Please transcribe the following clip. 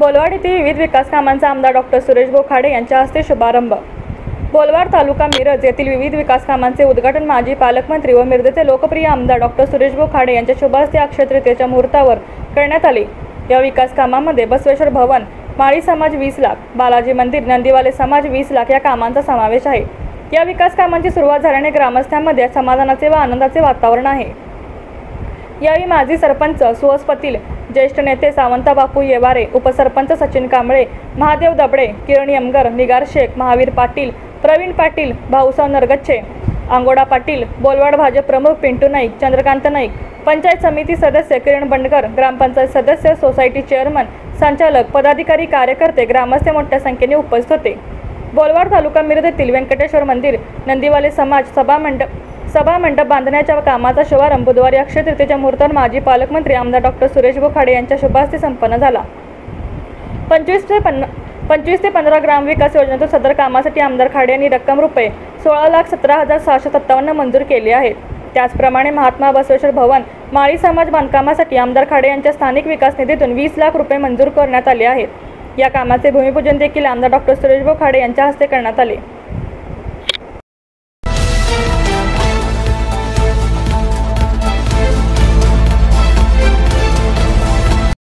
बोलवाड येथे विविध विकास कामांचा आमदार डॉक्टर सुरेश बोखाडे यांच्या हस्ते शुभारंभ। बोलवाड तालुका मिरज येथील विविध विकास कामांचे उद्घाटन माजी पालकमंत्री व मिरजेचे लोकप्रिय आमदार डॉक्टर सुरेश बोखाडे यांच्या शुभ हस्ते अक्षय तृतीयेच्या मुहूर्तावर करण्यात आले। या विकास कामांमध्ये बसवेश्वर भवन, माळी समाज 20 लाख, बालाजी मंदिर, नंदीवाले समाज 20 लाख या कामांचा समावेश आहे। या विकास कामांची सुरुवात झाल्याने ग्रामस्थांमध्ये समाधानाचे व आनंदाचे वातावरण आहे। यावेळी माजी सरपंच सुहास पाटील, ज्येष्ठ नेते सावंत बापू येवारे, उपसरपंच सचिन कांबळे, महादेव दबडे, किरण यमगर, निगार शेख, महावीर पाटील, प्रवीण पाटील, भाऊसाव नरगच्छे, अंगोडा पाटील, बोलवाड भाजप प्रमुख पिंटू नाईक, चंद्रकांत नाईक, पंचायत समिती सदस्य किरण बंडकर, ग्रामपंचायत सदस्य, सोसायटी चेअरमन, संचालक, पदाधिकारी, कार्यकर्ते, ग्रामस्थ मोठ्या संख्येने उपस्थित होते। बोलवाड तालुका मिरज येथील व्यंकटेश्वर मंदिर, नंदीवाले समाज सभा मंडप बांधण्याच्या कामाचा शुभारंभ बुधवारी अक्षय तृतीयेच्या मुहूर्तावर माजी पालकमंत्री आमदार डॉक्टर सुरेश बोखाडे यांच्या शुभ हस्ते संपन्न झाला। 25 ते 15 ग्रामविकास योजनेतून सदर कामासाठी आमदार खाडे यांनी रक्कम रुपये 16,17,657 मंजूर केली आहे। त्याचप्रमाणे महात्मा बसवेश्वर भवन, माळी समाज बांधकामासाठी आमदार खाडे यांच्या स्थानिक विकास निधीतून 20 लाख रुपये मंजूर करण्यात आले आहेत। या कामाचे भूमिपूजन देखील आमदार डॉक्टर सुरेश बोखाडे यांच्या हस्ते करण्यात आले।